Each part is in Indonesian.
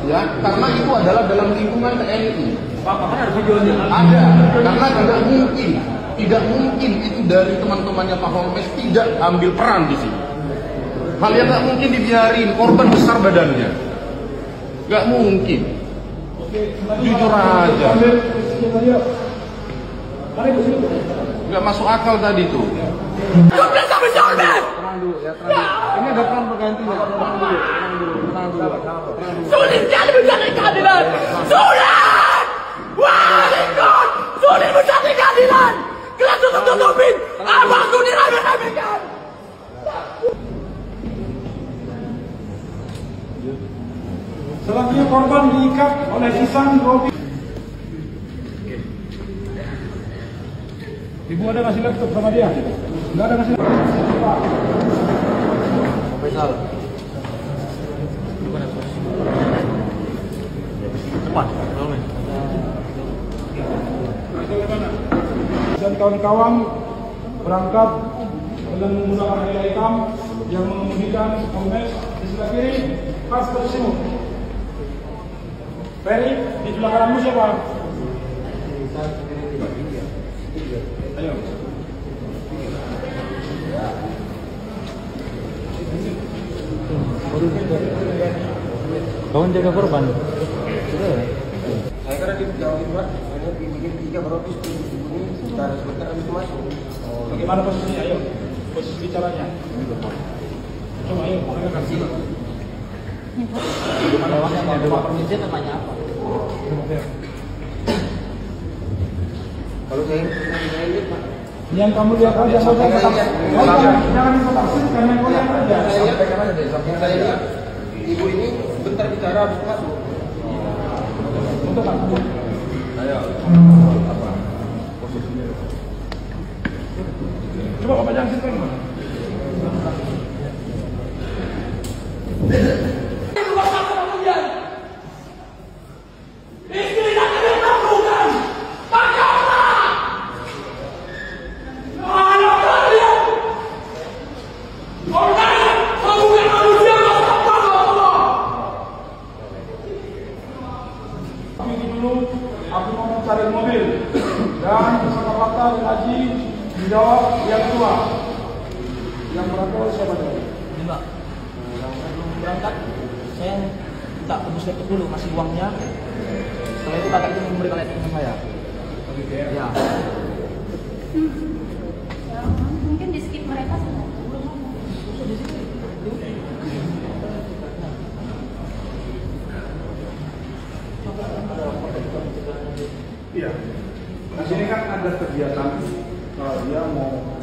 ya, karena itu adalah dalam lingkungan TNI. Pak, kan ada videonya. Ada, karena tidak mungkin itu dari teman-temannya Pak Holmes tidak ambil peran di sini. Hal yang nggak mungkin dibiarin, korban besar badannya, nggak mungkin. Jujur aja, nggak masuk akal tadi tuh. Tenang dulu ya, ini ada peran berganti ya. Tenang dulu. Sulit sekali mencari keadilan. Sulit! Wah, ikut! Sulit mencari keadilan. Kalian tutup-tutupin. Abangku diremeh-remehkan. Selanjutnya korban diikat oleh Sisan Robi. Ibu ada ngasih laptop sama dia? Enggak ada ngasih laptop. Faisal. Cepat, dan kawan-kawan berangkat dengan menggunakan helm hitam yang mengemudikan Holmes di sebelah kiri, pas tersimu. Ferry di sebelah kananmu siapa? Ayo. Kawan jaga korban. Saya kira di Jawa Timur, hanya dibikin 3 beropis ini sudah sebentar habis masuk. Bagaimana posisinya? Ayo, posisi bicaranya. Coba ayo, mereka kasih. Gimana orangnya mau permisi namanya apa? Kalau saya ini Pak. Yang kamu lihat aja saja. Jangan dipotong karena kau lihat aja. Sampaikan aja deh. Saya lihat ibu ini bentar bicara habis masuk. Untuk apa? Ayo. Apa? Posisinya. Coba Bapak jangan situ. Aku mau mencari mobil dan bersama Pak Haji dijawab yang kedua. Yang berangkat siapa dulu? Ini Mbak, sebelum berangkat saya minta tebus laptop dulu, kasih uangnya. Setelah itu kakak itu memberikan laptop ke saya. Ya. Mungkin di skip mereka sudah. Iya. Di sini kan ada kegiatan kalau dia mau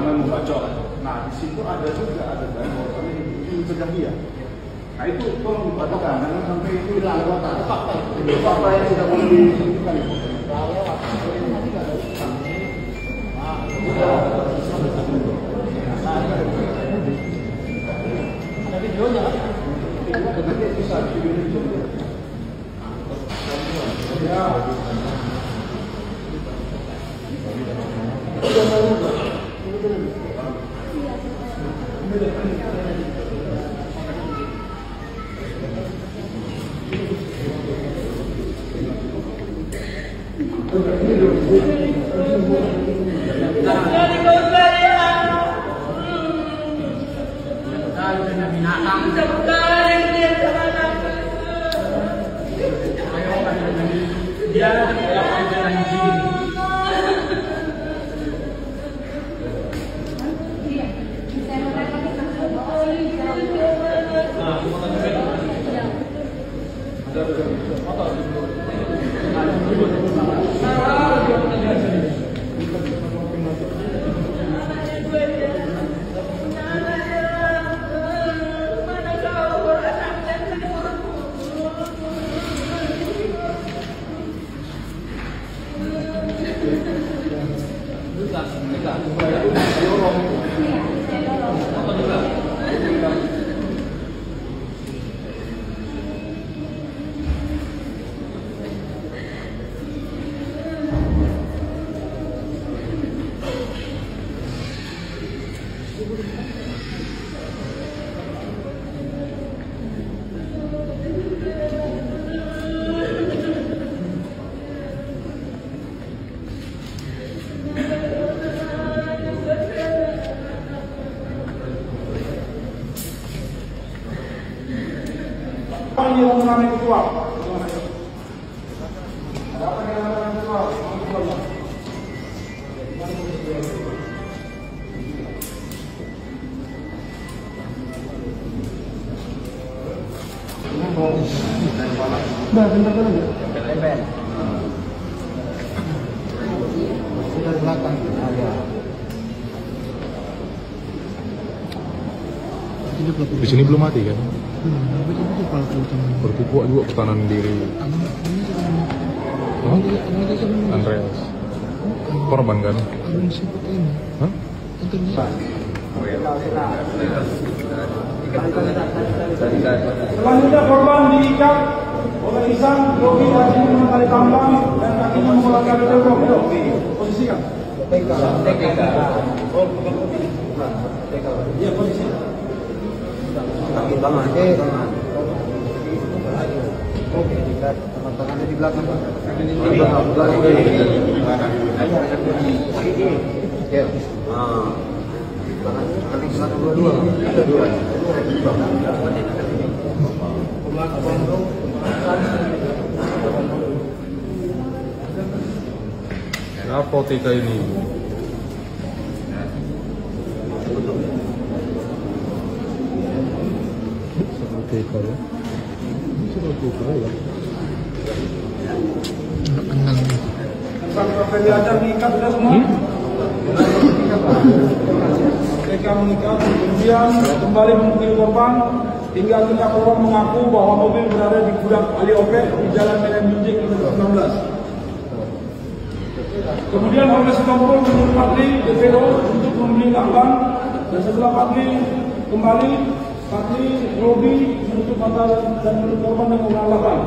membacok. Nah, di situ ada juga ada orang yang mencegah dia. Nah, itu tolong diperhatikan jangan sampai itu hilang fakta yang tidak boleh ditunjukkan. Ada videonya kan? Nanti bisa videonya. Ya. Ini yang mengalami keluar. Ada apa yang mengalami keluar? Bentar dulu. Lempel. Dari belakang. Di sini belum mati kan? Berkukuh juga pertahanan diri. Hah? Andreas. Korban kan? Hah? Selanjutnya korban diikat oleh Ihsan, Robi, kakinya dengan tali tambang dan kakinya menggunakan tembok. Posisikan. Iya, posisi. Kaki tangan. Oke, dikat tangannya di belakang. Ya. Kaki satu dua. Narkotika ini. Narkotika ya. Narkotika ya. Sampai diajar diikat sudah semua. Mereka mengikat, kemudian kembali memukul korban. Tinggal 3 orang mengaku bahwa mobil berada di gudang Ali Opek di Jalan Medan Binjai kilometer 16. Kemudian Polres Sitompul menyuruh Patli DPO untuk membeli lakban, dan setelah Patli kembali, Patli Robi menutup mata dan menutup korban dengan menggunakan lakban.